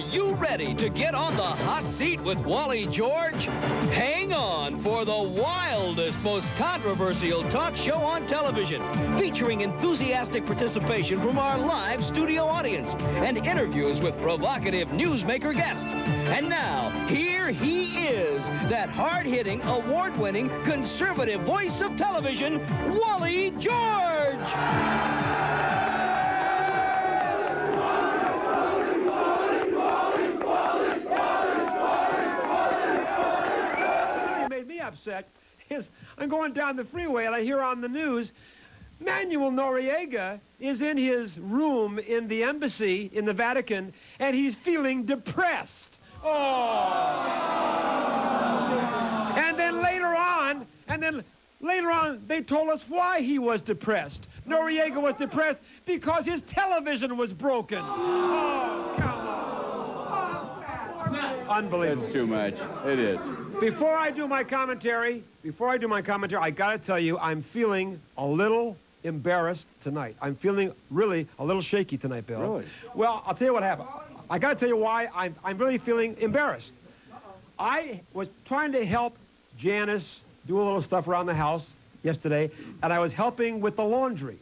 you ready to get on the hot seat with Wally George? Hang on for the wildest, most controversial talk show on television, featuring enthusiastic participation from our live studio audience and interviews with provocative newsmaker guests. And now, here he is, that hard-hitting, award-winning, conservative voice of television, Wally George! Upset is I'm going down the freeway and I hear on the news Manuel Noriega is in his room in the embassy in the Vatican and he's feeling depressed. Oh. And then later on they told us why he was depressed. Noriega was depressed because his television was broken. Oh, come on. Unbelievable. That's too much. It is. Before I do my commentary, I got to tell you, I'm feeling a little embarrassed tonight. I'm feeling really a little shaky tonight, Bill. Really? Well, I'll tell you what happened. I got to tell you why I'm really feeling embarrassed. I was trying to help Janice do a little stuff around the house yesterday, and I was helping with the laundry.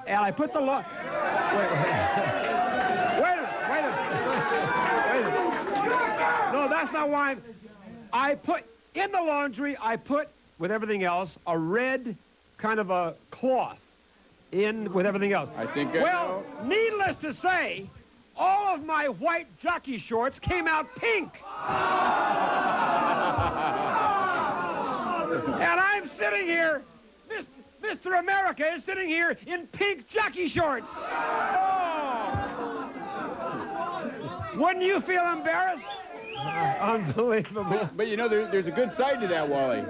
And I put the Wait a minute. No, that's not why I put in the laundry, with everything else, a red kind of a cloth in with everything else. I think well, needless to say, all of my white jockey shorts came out pink. And I'm sitting here, Mr. America is sitting here in pink jockey shorts. Oh. Wouldn't you feel embarrassed? Unbelievable. But you know, there's a good side to that, Wally.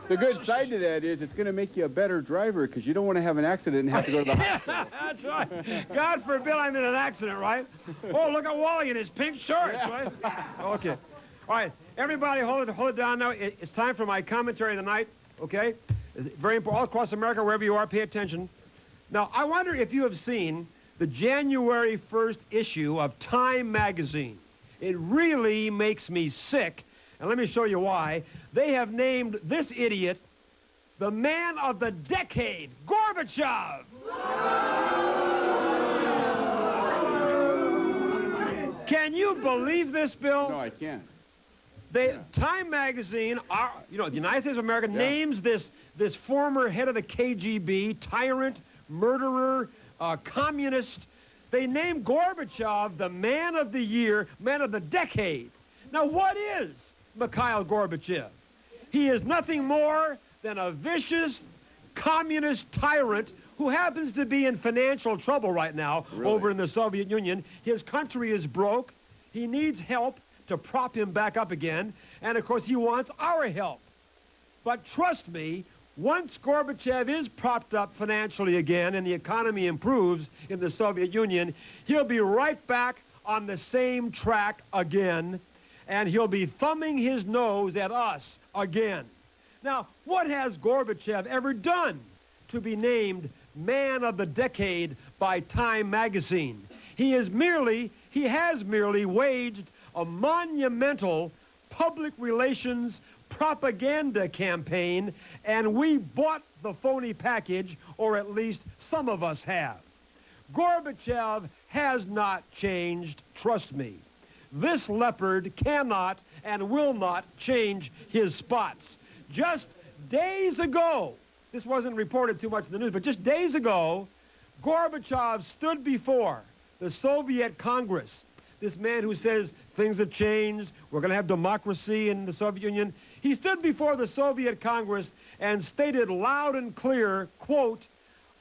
The good side to that is it's going to make you a better driver because you don't want to have an accident and have to go to the hospital. That's right. God forbid I'm in an accident, right? Oh, look at Wally in his pink shorts, right? Okay. All right. Everybody hold it down now. It's time for my commentary of the night, okay? Very important. All across America, wherever you are, pay attention. Now, I wonder if you have seen the January 1st issue of Time magazine. It really makes me sick, and let me show you why. They have named this idiot the man of the decade, Gorbachev. Can you believe this, Bill? No, I can't. Time magazine, the United States of America, names this former head of the KGB, tyrant, murderer, communist. They named Gorbachev the man of the year, man of the decade. Now, what is Mikhail Gorbachev? He is nothing more than a vicious communist tyrant who happens to be in financial trouble right now over in the Soviet Union. His country is broke. He needs help to prop him back up again. And, of course, he wants our help. But trust me, once Gorbachev is propped up financially again and the economy improves in the Soviet Union, he'll be right back on the same track again, and he'll be thumbing his nose at us again. Now, what has Gorbachev ever done to be named Man of the Decade by Time magazine? He has merely waged a monumental public relations propaganda campaign, and we bought the phony package, or at least some of us have. Gorbachev has not changed, trust me. This leopard cannot and will not change his spots. Just days ago, this wasn't reported too much in the news, but just days ago, Gorbachev stood before the Soviet Congress. This man who says things have changed, we're going to have democracy in the Soviet Union. He stood before the Soviet Congress and stated loud and clear, quote,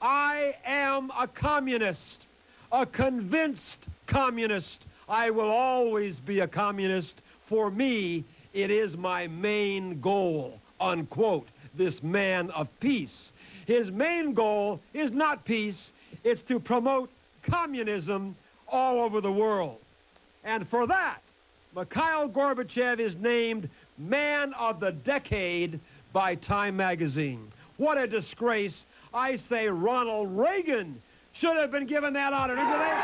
"I am a communist, a convinced communist. I will always be a communist. For me, it is my main goal," unquote, this man of peace. His main goal is not peace, it's to promote communism all over the world. And for that, Mikhail Gorbachev is named Man of the Decade by Time magazine. What a disgrace. I say Ronald Reagan should have been given that honor. Didn't you think?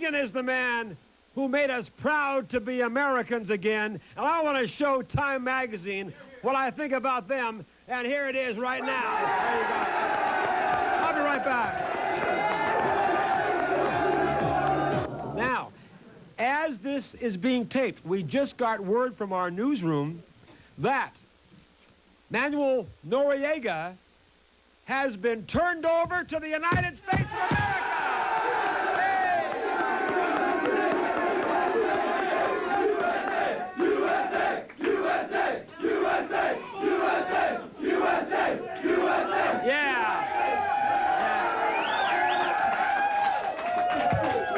Reagan is the man who made us proud to be Americans again. And I want to show Time Magazine what I think about them. And here it is right now. There you go. I'll be right back. Now, as this is being taped, we just got word from our newsroom that Manuel Noriega has been turned over to the United States of America. Yeah.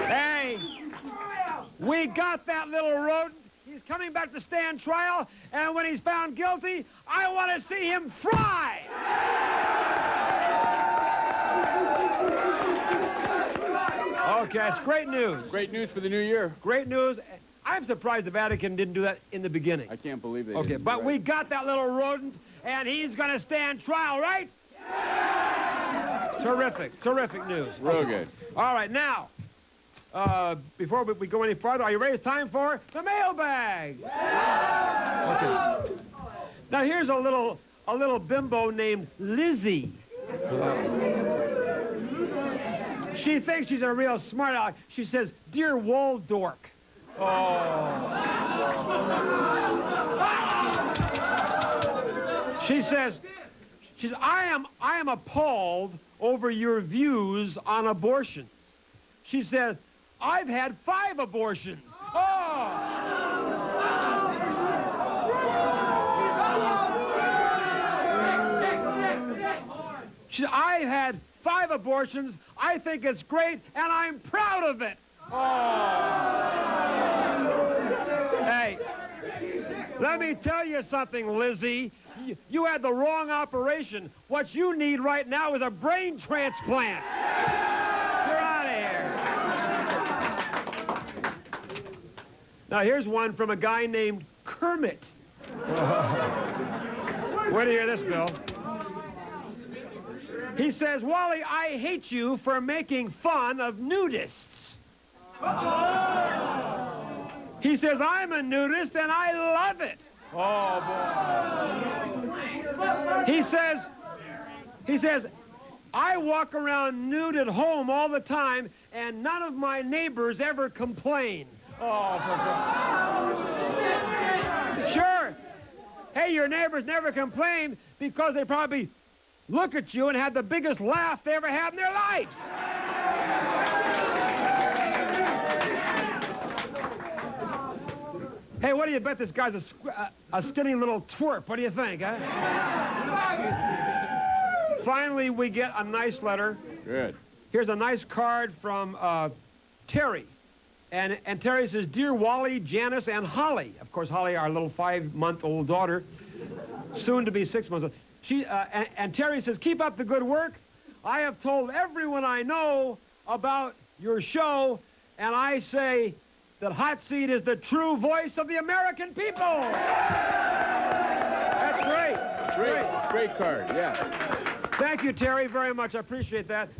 Hey, we got that little rodent. He's coming back to stand trial, and when he's found guilty, I want to see him fry. Okay, it's great news. Great news for the new year. Great news. I'm surprised the Vatican didn't do that in the beginning. I can't believe they Okay, didn't. but Right. we got that little rodent, and he's going to stand trial, right? Terrific, terrific news. Real good. All right, now, before we go any further, are you ready? It's time for the mailbag. Okay. Now, here's a little bimbo named Lizzie. She thinks she's a real smart aleck. She says, "Dear Waldorf." Oh. She says, I am appalled over your views on abortion. She says, I've had 5 abortions. Oh. She said, I've had 5 abortions. I think it's great, and I'm proud of it. Oh. Hey, let me tell you something, Lizzie. You had the wrong operation. What you need right now is a brain transplant. You're out of here. Now, here's one from a guy named Kermit. Where do you hear this, Bill? He says, Wally, I hate you for making fun of nudists. He says, I'm a nudist and I love it. Oh, boy. He says, I walk around nude at home all the time and none of my neighbors ever complain. Oh, sure. Hey, your neighbors never complain because they probably look at you and have the biggest laugh they ever had in their lives. Hey, what do you bet this guy's a skinny little twerp? What do you think, huh? Finally, we get a nice letter. Good. Here's a nice card from Terry. And Terry says, Dear Wally, Janice, and Holly. Of course, Holly, our little 5-month-old daughter, soon to be 6 months old. And Terry says, keep up the good work. I have told everyone I know about your show, and I say that Hot Seat is the true voice of the American people. That's great. Great card, yeah. Thank you, Terry, very much. I appreciate that.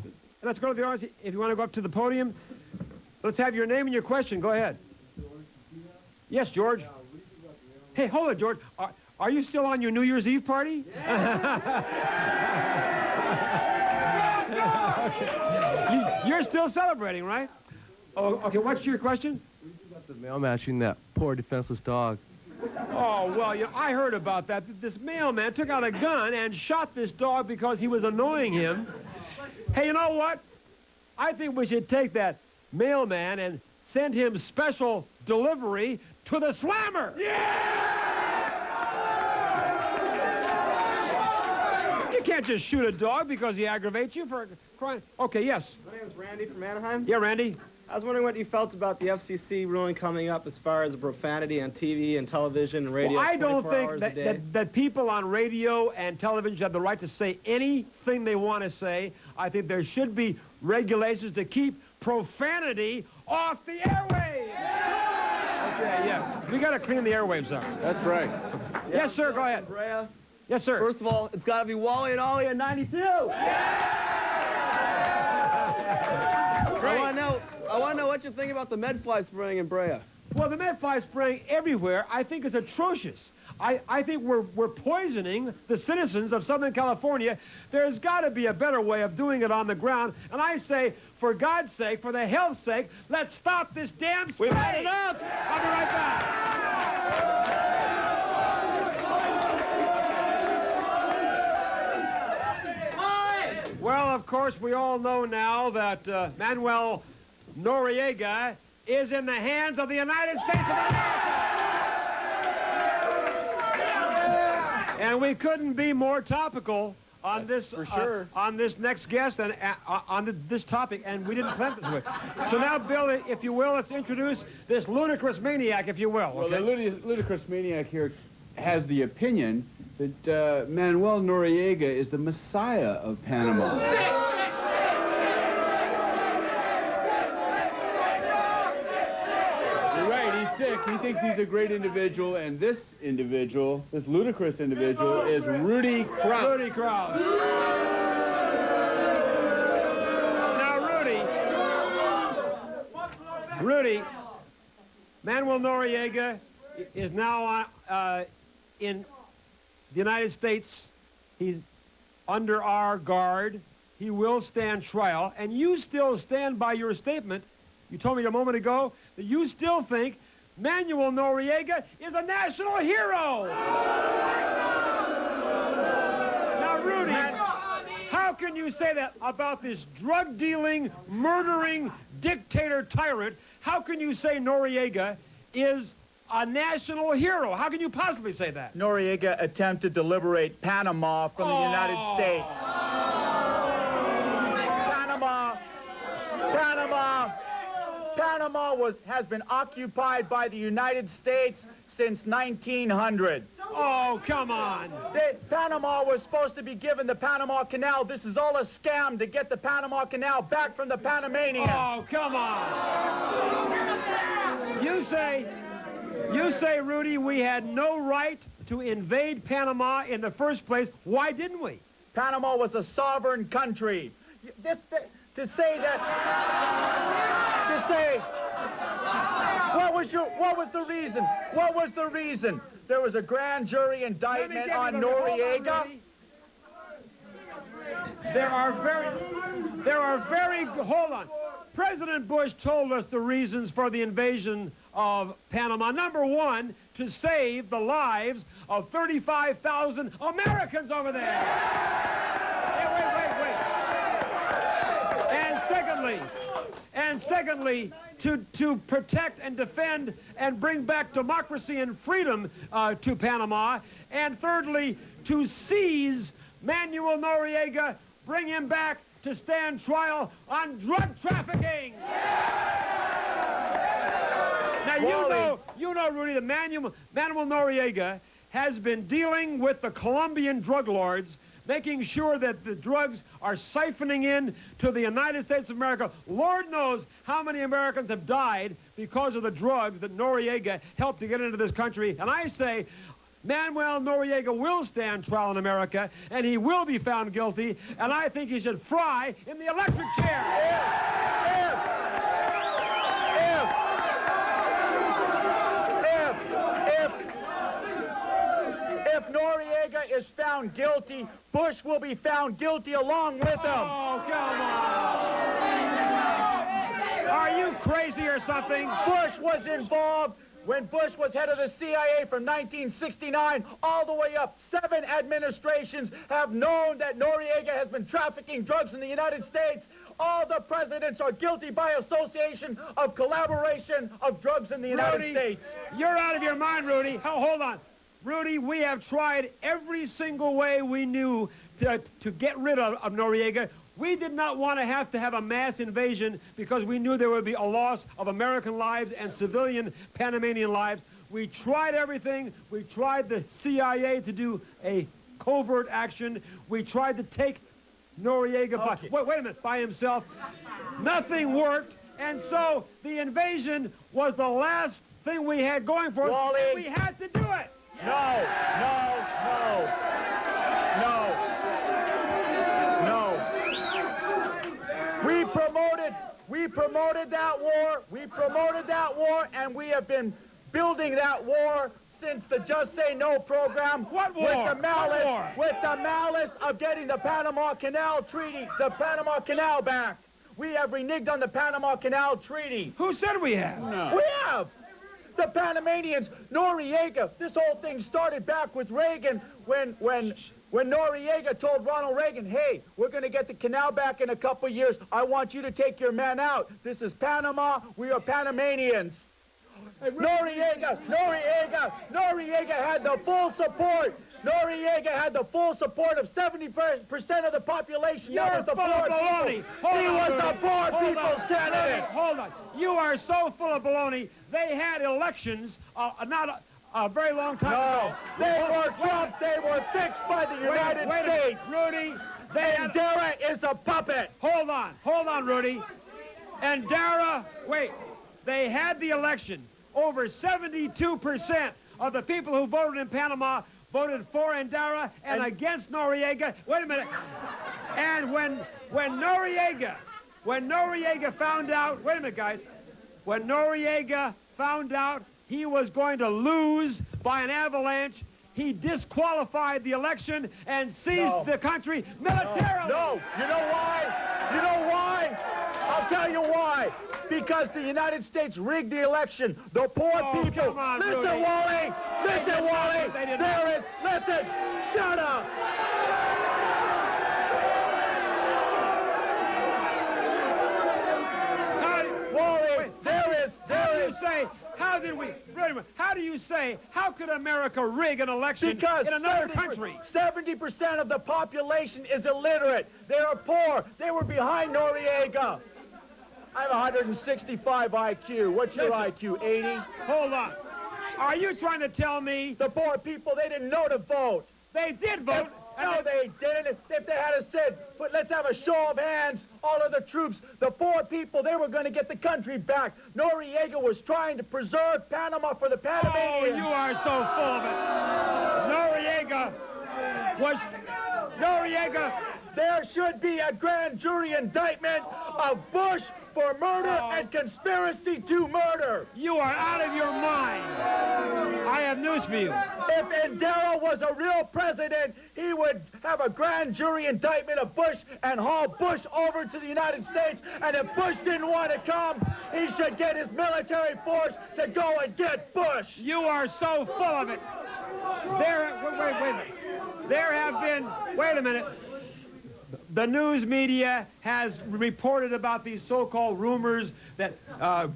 Let's go to the audience. If you want to go up to the podium, let's have your name and your question. Go ahead. Yes, George. Hey, hold it, George. Are you still on your New Year's Eve party? Okay. You're still celebrating, right? Oh, okay, what's your question? About the mailman shooting that poor defenseless dog. Oh, well, I heard about that. This mailman took out a gun and shot this dog because he was annoying him. Hey, you know what? I think we should take that mailman and send him special delivery to the Slammer. Yeah! You can't just shoot a dog because he aggravates you for crying. Okay, yes. My name's Randy from Anaheim. Yeah, Randy. I was wondering what you felt about the FCC ruling coming up as far as profanity on TV and television and radio. Well, I don't 24 think hours a day. that people on radio and television have the right to say anything they want to say. I think there should be regulations to keep profanity off the airwaves. Yeah! Okay, yeah. We got to clean the airwaves up. That's right. Yeah, Yes, sir, go ahead. Brea. Yes, sir. First of all, it's got to be Wally and Ollie at 92. I want to know what you think about the Medfly spraying in Brea. Well, the Medfly spraying everywhere, I think, is atrocious. I think we're poisoning the citizens of Southern California. There's got to be a better way of doing it on the ground. And I say, for God's sake, for the health's sake, let's stop this damn spray. We've had enough. I'll be right back. Well, of course, we all know now that Manuel Noriega is in the hands of the United States of America. And we couldn't be more topical on this, for sure. on this next guest and on this topic, and we didn't plan it this way. So now, Bill, if you will, let's introduce this ludicrous maniac, if you will. Well, Okay? the ludicrous maniac here has the opinion that Manuel Noriega is the Messiah of Panama. You're right, he's sick. He thinks he's a great individual, and this individual, this ludicrous individual, is Rudy Krauss. Rudy Krauss. Now, Rudy, Manuel Noriega is now in the United States. He's under our guard. He will stand trial, and you still stand by your statement. You told me a moment ago that you still think Manuel Noriega is a national hero. Now, Rudy, how can you say that about this drug-dealing, murdering dictator tyrant? How can you say Noriega is a national hero? How can you possibly say that? Noriega attempted to liberate Panama from the United States. Panama has been occupied by the United States since 1900. Oh, come on. Panama was supposed to be given the Panama Canal. This is all a scam to get the Panama Canal back from the Panamanians. Oh, come on. You say, Rudy, we had no right to invade Panama in the first place. Why didn't we? Panama was a sovereign country. What was the reason? What was the reason? There was a grand jury indictment on Noriega. Hold on. President Bush told us the reasons for the invasion of Panama. Number one, to save the lives of 35,000 Americans over there. Wait. And secondly, to protect and defend and bring back democracy and freedom to Panama. And thirdly, to seize Manuel Noriega, bring him back to stand trial on drug trafficking. Now, you know, Rudy, that Manuel Noriega has been dealing with the Colombian drug lords, making sure that the drugs are siphoning in to the United States of America. Lord knows how many Americans have died because of the drugs that Noriega helped to get into this country. And I say, Manuel Noriega will stand trial in America, and he will be found guilty, and I think he should fry in the electric chair. If Noriega is found guilty, Bush will be found guilty along with him. Oh, come on. Are you crazy or something? Bush was involved when Bush was head of the CIA from 1969 all the way up. 7 administrations have known that Noriega has been trafficking drugs in the United States. All the presidents are guilty by association of collaboration of drugs in the United States. You're out of your mind, Rudy. Hold on. Rudy, we have tried every single way we knew to get rid of Noriega. We did not want to have a mass invasion because we knew there would be a loss of American lives and civilian Panamanian lives. We tried everything. We tried the CIA to do a covert action. We tried to take Noriega by himself. Nothing worked, and so the invasion was the last thing we had going for us. Wally. And we had to do it. No. We promote promoted that war. We promoted that war, and we have been building that war since the Just Say No program. What war? With the malice, What war? with the malice of getting the Panama Canal Treaty, the Panama Canal back. We have reneged on the Panama Canal Treaty. Who said we have? No. We have. The Panamanians, Noriega. This whole thing started back with Reagan when Noriega told Ronald Reagan, hey, we're going to get the canal back in a couple years. I want you to take your men out. This is Panama. We are Panamanians. Noriega had the full support. Noriega had the full support of 70% of the population. That was the poor people. He was the poor people's candidate. Hold on. You are so full of baloney. They had elections not a very long time ago. No, they were Trump. They were fixed by the United States. Rudy, And Dara is a puppet. Hold on, Rudy. And Dara, they had the election. Over 72% of the people who voted in Panama voted for Endara and against Noriega. Wait a minute. And when Noriega found out, wait a minute, guys. When Noriega found out he was going to lose by an avalanche, he disqualified the election and seized the country militarily. No. You know why? You know why? I'll tell you why. Because the United States rigged the election. The poor people. Come on, listen, Rudy. Wally. Listen, Wally. There is. Listen. Shut up. Wally. How could America rig an election Because in another country? 70% of the population is illiterate. They are poor. They were behind Noriega. I have 165 IQ. What's your IQ, 80? Hold on. Are you trying to tell me The poor people, they didn't know to vote. they did vote? No, they didn't. If they had said, but let's have a show of hands, all of the troops, the poor people, they were going to get the country back. Noriega was trying to preserve Panama for the Oh, Panamanians. you are so full of it. Noriega. There should be a grand jury indictment of Bush for murder and conspiracy to murder. You are out of your mind. I have news for you. If Endara was a real president, he would have a grand jury indictment of Bush and haul Bush over to the United States. And if Bush didn't want to come, he should get his military force to go and get Bush. You are so full of it. Wait a minute. There have been, wait a minute. The news media has reported about these so-called rumors that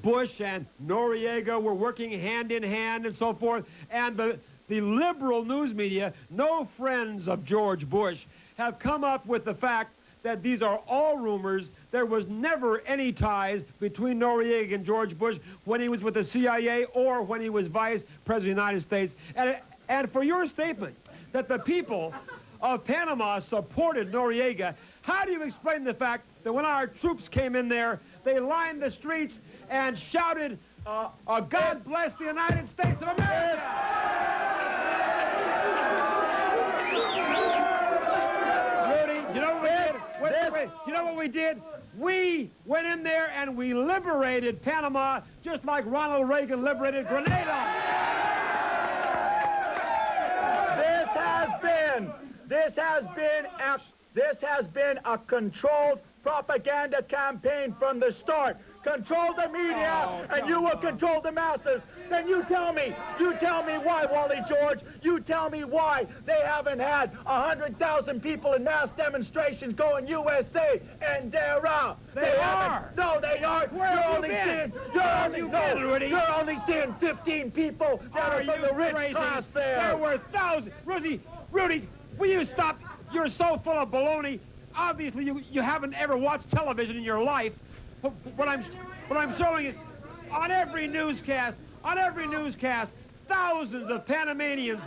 Bush and Noriega were working hand in hand and so forth. And the liberal news media, no friends of George Bush, have come up with the fact that these are all rumors. There was never any ties between Noriega and George Bush when he was with the CIA or when he was vice president of the United States. And for your statement that the people of Panama supported Noriega, how do you explain the fact that when our troops came in there, they lined the streets and shouted, God bless the United States of America? Rudy, you know what we did? Wait, you know what we did? We went in there and we liberated Panama just like Ronald Reagan liberated Grenada. This has been a controlled propaganda campaign from the start. Control the media, and you will control the masses. Then you tell me why, Wally George. You tell me why they haven't had 100,000 people in mass demonstrations going USA and Dara. They are. No, they aren't. You're only seeing 15 people that are from the rich class there. There were thousands. Rudy, will you stop? You're so full of baloney. Obviously, you haven't ever watched television in your life. What I'm showing you, on every newscast, thousands of Panamanians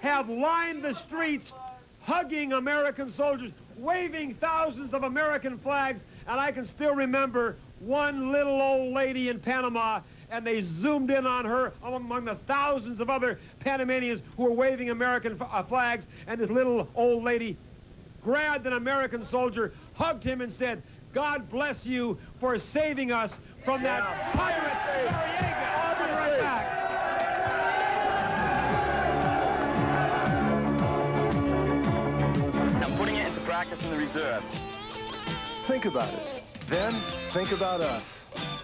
have lined the streets, hugging American soldiers, waving thousands of American flags, and I can still remember one little old lady in Panama, and they zoomed in on her among the thousands of other Panamanians who were waving American flags, and this little old lady grabbed an American soldier, hugged him, and said, God bless you for saving us from that tyrant Noriega. I'll be right back. I'm putting it into practice in the reserve. Think about it. Then, think about us.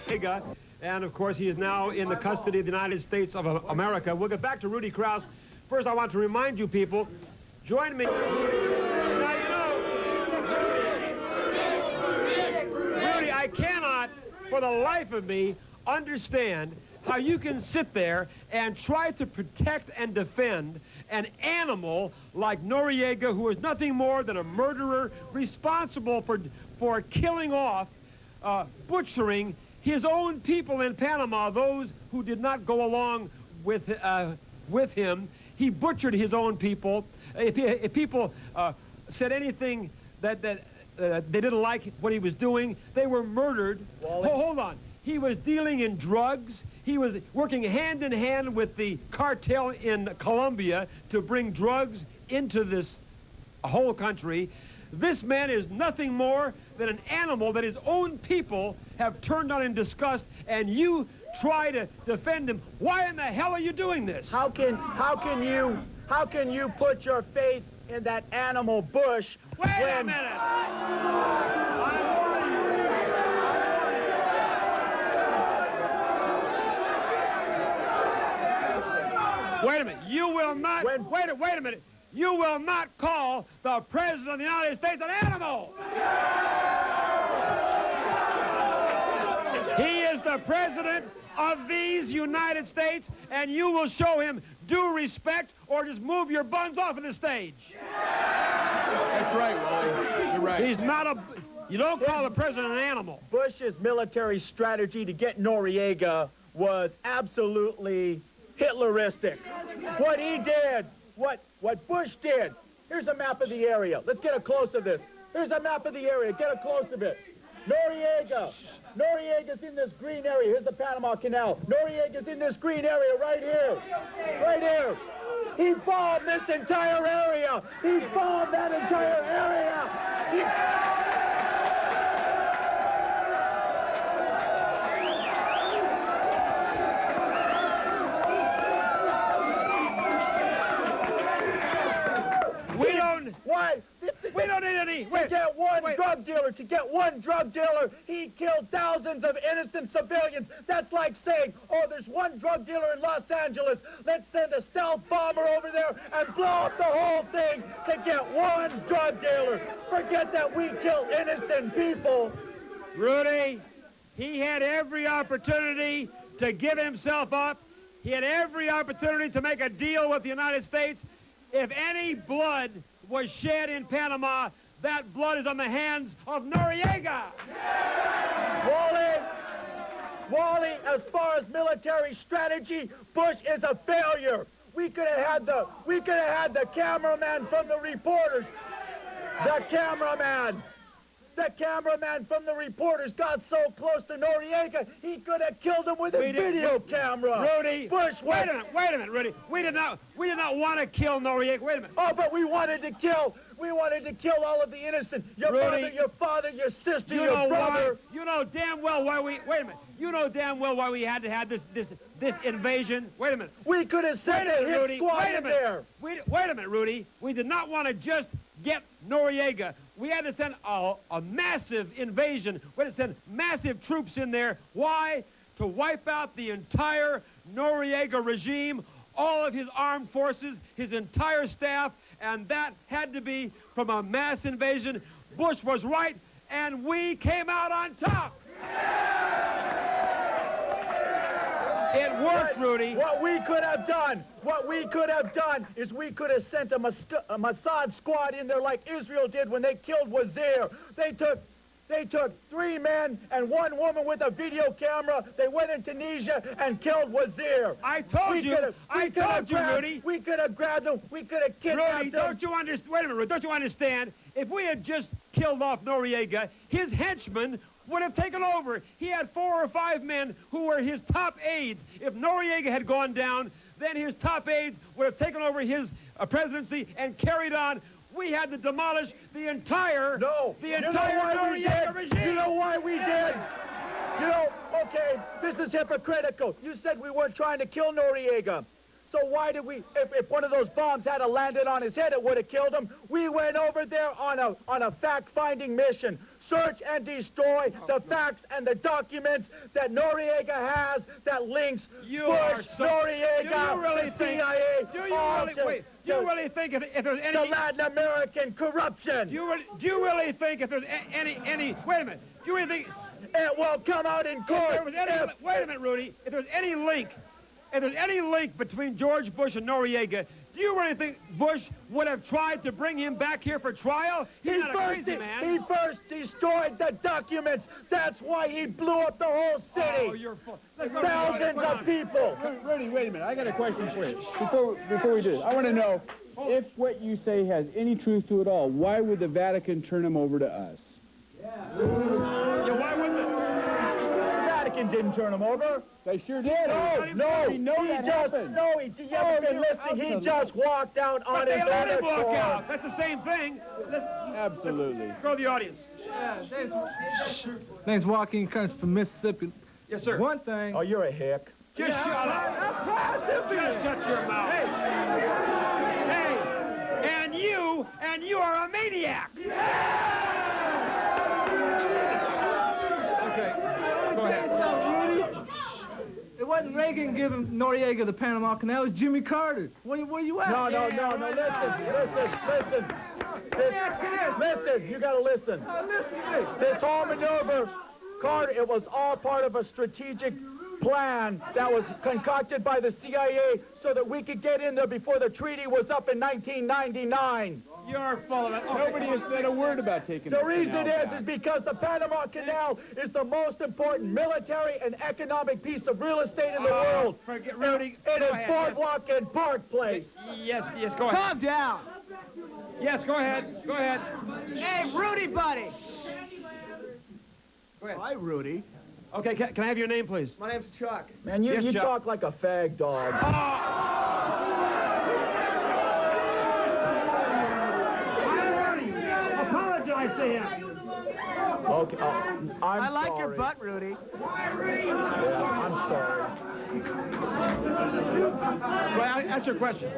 Noriega, and of course he is now in the custody of the United States of America. We'll get back to Rudy Krause. First, I want to remind you people, join me. Now, you know, Rudy, I cannot, for the life of me, understand how you can sit there and try to protect and defend an animal like Noriega, who is nothing more than a murderer responsible for killing off, butchering his own people in Panama, those who did not go along with him. He butchered his own people. If people said anything that they didn't like what he was doing, they were murdered. Oh, hold on. He was dealing in drugs. He was working hand in hand with the cartel in Colombia to bring drugs into this whole country. This man is nothing more than an animal that his own people have turned on in disgust, and you try to defend him. Why in the hell are you doing this? How can you put your faith in that animal Bush Wait a minute. Wait a minute. You will not. Wait a minute. You will not call the President of the United States an animal. He is the President of these United States, and you will show him due respect or just move your buns off of the stage. That's right, Wally. You're right. He's not a... You don't call the President an animal. Bush's military strategy to get Noriega was absolutely Hitleristic. What he did, what Bush did. Here's a map of the area. Let's get a close of this. Here's a map of the area. Get a close of it. Noriega's in this green area. Here's the Panama Canal. Noriega's in this green area right here. Right here. He bombed this entire area. He bombed that entire area. We don't need any. To get one drug dealer, he killed thousands of innocent civilians. That's like saying, oh, there's one drug dealer in Los Angeles. Let's send a stealth bomber over there and blow up the whole thing to get one drug dealer. Forget that we kill innocent people. Rudy, he had every opportunity to give himself up. He had every opportunity to make a deal with the United States. If any blood was shed in Panama, that blood is on the hands of Noriega. Wally, as far as military strategy, Bush is a failure. We could have had the cameraman from the reporters. The cameraman from the reporters got so close to Noriega, he could have killed him with his video camera. Rudy, Bush, wait a minute, Rudy. We did not want to kill Noriega. Wait a minute. Oh, but we wanted to kill all of the innocent. Your father, your sister, your brother. You know damn well why we. Wait a minute. You know damn well why we had to have this invasion. Wait a minute. We could have sent a hit squad in there. Wait a minute, Rudy. We did not want to just get Noriega. We had to send a massive invasion. We had to send massive troops in there. Why? To wipe out the entire Noriega regime, all of his armed forces, his entire staff, and that had to be from a mass invasion. Bush was right, and we came out on top. It worked, Rudy. What we could have done is we could have sent a Mossad squad in there like Israel did when they killed Wazir. They took 3 men and 1 woman with a video camera. They went in Tunisia and killed Wazir. I told you, Rudy. We could have grabbed him. We could have kidnapped him. Rudy, don't you understand? Wait a minute, Rudy. Don't you understand? If we had just killed off Noriega, his henchmen would have taken over. He had 4 or 5 men who were his top aides. If Noriega had gone down, then his top aides would have taken over his presidency and carried on we had to demolish the entire, No. the You know entire why we Noriega did? regime. You know why we did? You know, okay, this is hypocritical. You said we weren't trying to kill Noriega. So why did we, if one of those bombs had landed on his head, it would have killed him. We went over there on a fact-finding mission. Search and destroy the facts and the documents that Noriega has that links Bush, Noriega, the CIA, do you really think if there's any... the Latin American corruption? Do you really think if there's any... Wait a minute. Do you really think... It will come out in court. If there was any, wait a minute, Rudy. If there's any link between George Bush and Noriega, do you really think Bush would have tried to bring him back here for trial? He's not a crazy man. He first destroyed the documents. That's why he blew up the whole city. Oh, you're full. Thousands of people. Rudy, wait a minute. I got a question for you. Before we do this, I want to know if what you say has any truth to it all. Why would the Vatican turn him over to us? Yeah, why wouldn't it? Vatican didn't turn him over. They sure did. No, we know that happened. No, he haven't been listening. He just walked out on But they his let own him walk accord. out. That's the same thing. Absolutely. Let's go to the audience. Name's Joaquin Kearns from Mississippi. Yes, sir. One thing. Oh, you're a hick. Just shut up. Just shut your mouth. Hey, and you are a maniac. Okay, go ahead. It wasn't Reagan giving Noriega the Panama Canal. It was Jimmy Carter. Where you at? No. Listen. Listen, you gotta listen. Listen to me. This whole maneuver, Carter, it was all part of a strategic plan that was concocted by the CIA so that we could get in there before the treaty was up in 1999. You're full of it. Okay. Nobody has said a word about taking The the reason canal is back. because the Panama Canal is the most important military and economic piece of real estate in the world. Forget Rudy. It Go is ahead, Boardwalk and Park Place. Yes, go ahead. Calm down. Yes, go ahead. Go ahead. Hey, Rudy, buddy. Go ahead. Hi, Rudy. Okay, can I have your name, please? My name's Chuck. Man, you Yes, Chuck. talk like a fag dog. Apologize to him. Okay, I like sorry. your butt, Rudy. Yeah, I'm sorry. Well, ask your question.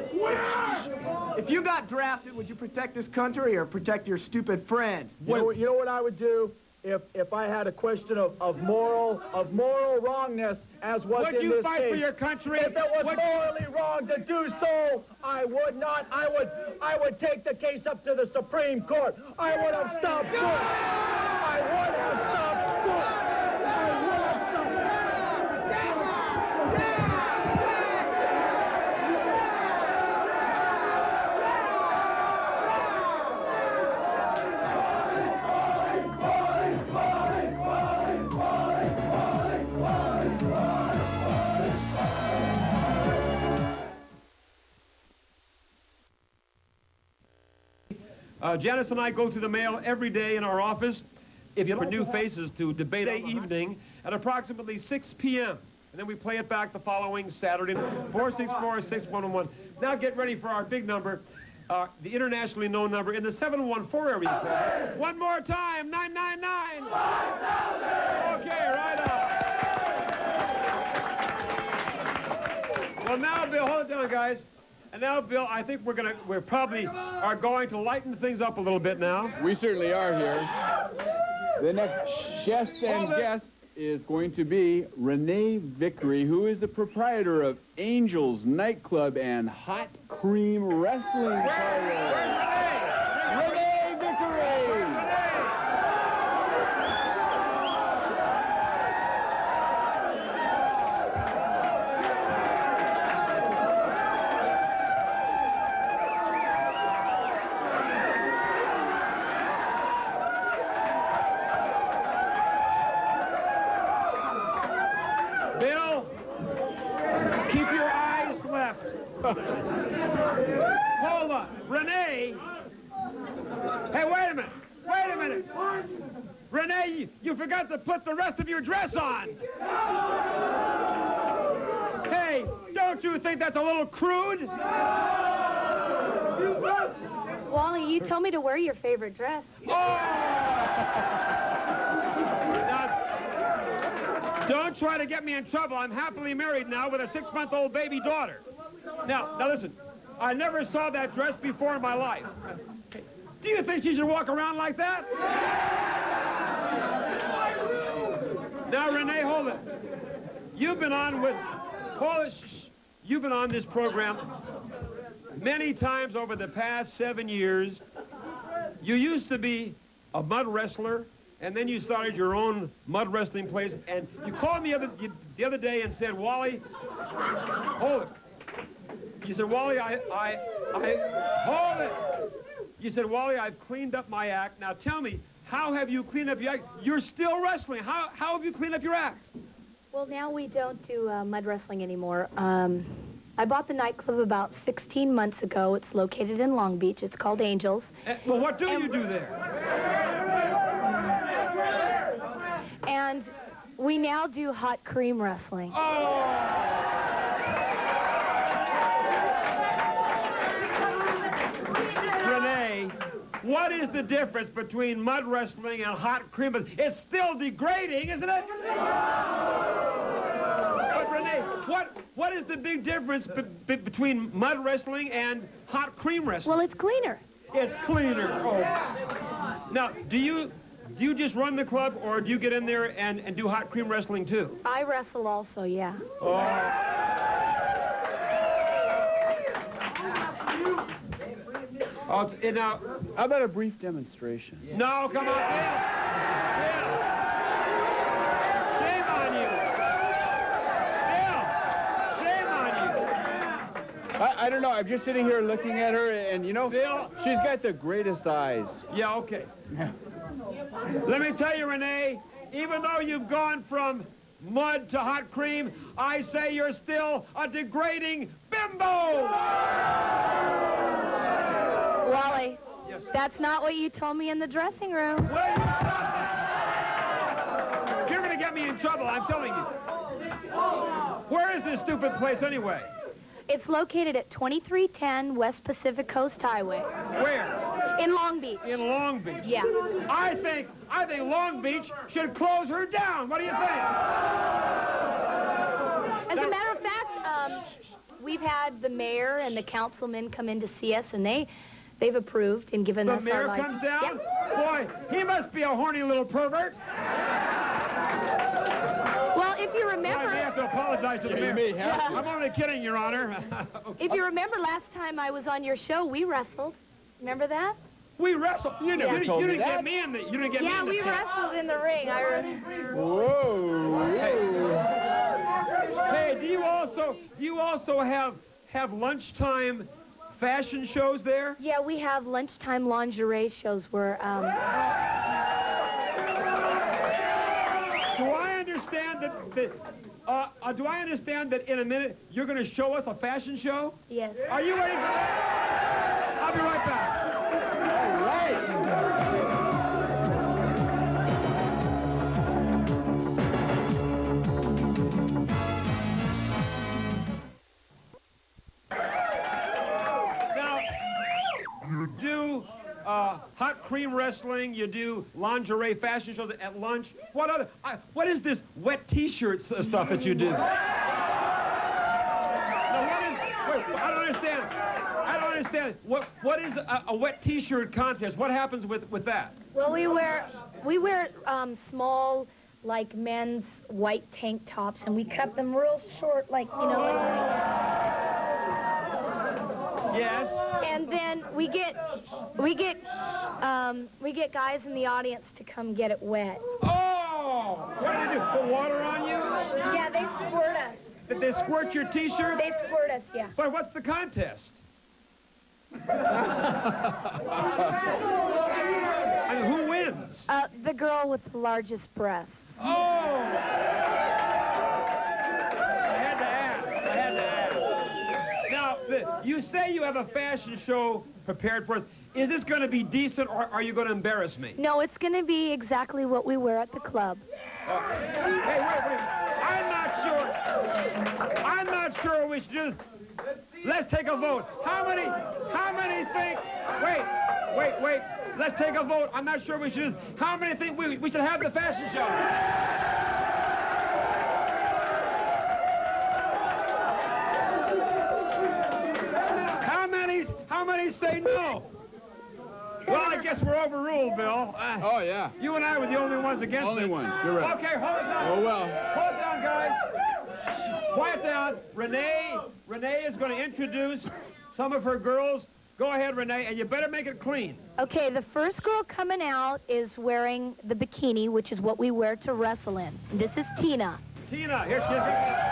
If you got drafted, would you protect this country or protect your stupid friend? You know what I would do if I had a question of moral wrongness, as was Would in you this fight case. for your country? If it was morally wrong to do so, I would not. I would take the case up to the Supreme Court. I would have stopped Bush. I would have stopped Bush. I would have Janice and I go through the mail every day in our office. If you look for new faces to debate evening at approximately 6 p.m. And then we play it back the following Saturday, 464-6111. Now get ready for our big number, the internationally known number in the 714 area. One more time, 999. 1,000. Okay, right on. Well, now, Bill, hold it down, guys. And now, Bill, I think we're probably going to lighten things up a little bit now. We certainly are here. The next chef and guest is going to be Renee Vickery, who is the proprietor of Angels Nightclub and Hot Cream Wrestling Parlor. Renee Vickery! Bill, keep your eyes left. Hold on. Renee. Hey, wait a minute. Wait a minute. Renee, you forgot to put the rest of your dress on. Hey, don't you think that's a little crude? Wally, you told me to wear your favorite dress. Oh! Now, don't try to get me in trouble. I'm happily married now with a 6-month-old baby daughter. Now listen. I never saw that dress before in my life. Do you think she should walk around like that? Now, Renee, hold it. You've been on with You've been on this program many times over the past 7 years. You used to be a mud wrestler, and then you started your own mud wrestling place, and you called me the other day and said, Wally, hold it. You said, Wally, hold it. You said, Wally, I've cleaned up my act. Now tell me, how have you cleaned up your act? You're still wrestling. How have you cleaned up your act? Well, now we don't do mud wrestling anymore. I bought the nightclub about 16 months ago. It's located in Long Beach. It's called Angels. Well, what do you do there? And we now do hot cream wrestling. Oh! Renee, what is the difference between mud wrestling and hot cream? It's still degrading, isn't it? But Renee, what is the big difference between mud wrestling and hot cream wrestling? Well, it's cleaner. It's cleaner. Oh. Now, do you just run the club, or do you get in there and do hot cream wrestling too? I wrestle also, yeah. Oh. Oh, now, how about a brief demonstration? No, come on, Bill. Bill. Shame on you. Bill, shame on you. I don't know. I'm just sitting here looking at her, and you know, Bill, she's got the greatest eyes. Yeah, okay. Let me tell you, Renee, even though you've gone from mud to hot cream, I say you're still a degrading bimbo. Wally, yes. That's not what you told me in the dressing room. You're going to get me in trouble, I'm telling you. Where is this stupid place anyway? It's located at 2310 West Pacific Coast Highway. Where? In Long Beach. In Long Beach? Yeah. I think Long Beach should close her down. What do you think? As a matter of fact, we've had the mayor and the councilmen come in to see us, and they've approved and given us our life. The mayor comes down? Yep. Boy, he must be a horny little pervert. Well, if you remember... Boy, I may have to apologize to the mayor. You may have to. I'm only kidding, Your Honor. If you remember last time I was on your show, we wrestled. Remember that? We wrestled? You didn't get get me in the... You didn't get me in the... Yeah, we wrestled in the ring. I remember. Whoa. Hey, do you also have lunchtime fashion shows there? Yeah, we have lunchtime lingerie shows where, Do I understand that in a minute you're going to show us a fashion show? Yes. Are you ready for that? I'll be right back. All right. Do hot cream wrestling, you do lingerie fashion shows at lunch. What is this wet T-shirt stuff that you do? Now, I don't understand. What is a wet T-shirt contest? What happens with that? well, we wear small, like, men's white tank tops, and we cut them real short, like, you know, Yes. And then we get guys in the audience to come get it wet. Oh! What do they do? Put water on you? Yeah, they squirt us. Did they squirt your T-shirt? They squirt us, yeah. But what's the contest? I mean, who wins? The girl with the largest breasts. Oh! I had to ask. Now, you say you have a fashion show prepared for us. Is this going to be decent, or are you going to embarrass me? No, it's going to be exactly what we wear at the club. Hey, wait. I'm not sure we should do this. Let's take a vote. How many think, wait. Let's take a vote. I'm not sure we should. How many think we should have the fashion show? How many say no? Well, I guess we're overruled, Bill. Oh, yeah. You and I were the only ones against it. Only ones. You're right. Okay, hold it down. Oh, well. Hold it down, guys. Quiet down. Renee is going to introduce some of her girls. Go ahead, Renee, and you better make it clean. Okay, the first girl coming out is wearing the bikini, which is what we wear to wrestle in. This is Tina. Tina, here's Tina.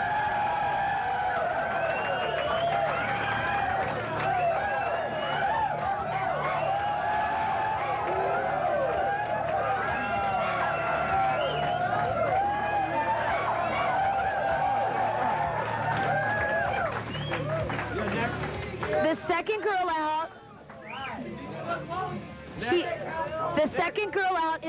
The second girl out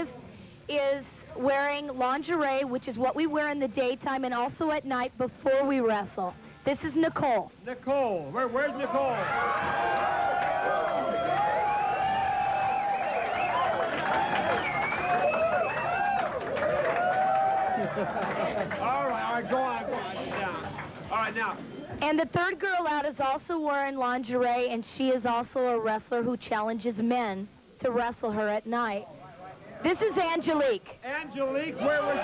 is wearing lingerie, which is what we wear in the daytime and also at night before we wrestle. This is Nicole. Nicole. Where's Nicole? All right, go on. Down. All right, now. And the third girl out is also wearing lingerie, and she is also a wrestler who challenges men to wrestle her at night. This is Angelique. Angelique, where was you?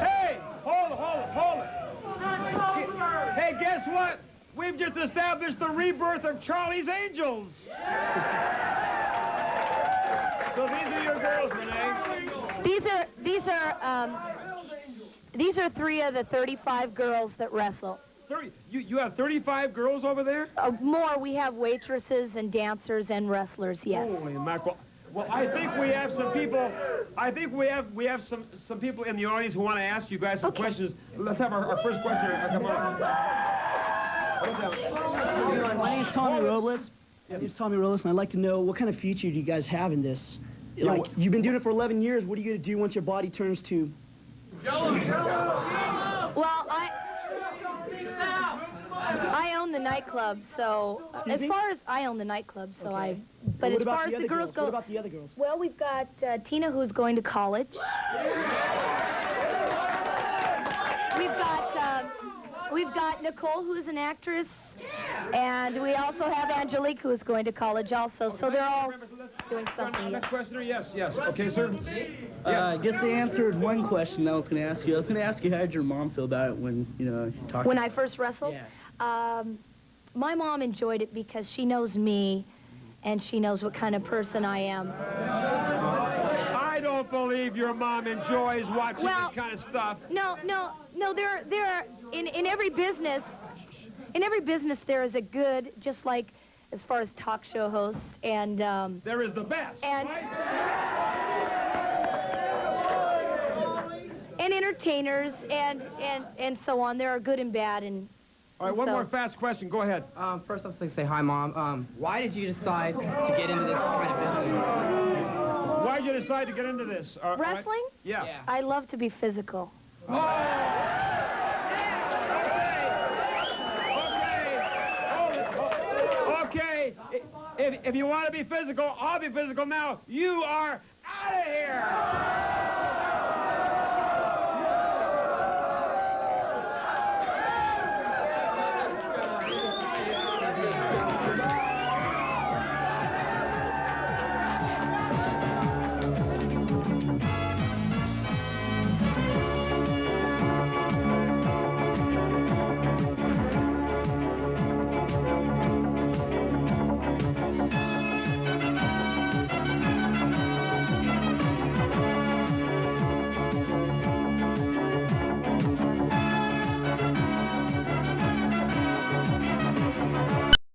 Hey, hold it. Hey, guess what? We've just established the rebirth of Charlie's Angels. So these are your girls, Renee. These are 3 of the 35 girls that wrestle. 30. You have 35 girls over there? More. We have waitresses and dancers and wrestlers. Yes. Holy mackerel. Well, I think we have some people. I think we have some people in the audience who want to ask you guys some questions. Let's have our first question. Come on. My name's Tommy Robles. My name's Tommy Robles, and I'd like to know what kind of future do you guys have in this? Like, you've been doing it for 11 years. What are you going to do once your body turns to? Well, I own the nightclub, so as far as I own the nightclub, so okay. But as far as the girls go, what about the other girls? Well, we've got Tina, who's going to college. We've got Nicole, who is an actress, and we also have Angelique, who is going to college also. So they're all doing something. Next questioner, yes. Okay, sir. I guess they answered one question that I was going to ask you. I was going to ask you, how did your mom feel about it when, you talked? When I first wrestled? Yeah. My mom enjoyed it because she knows me, and she knows what kind of person I am. I don't believe your mom enjoys watching this kind of stuff. No. There are in every business. In every business, there is a good, just like as far as talk show hosts and. There is the best. And entertainers and so on. There are good and bad and. All right, one more fast question. Go ahead. First, I was going to say hi, Mom. Why did you decide to get into this kind of business? Why did you decide to get into this? Wrestling? Right? Yeah. I love to be physical. Okay. If you want to be physical, I'll be physical now. You are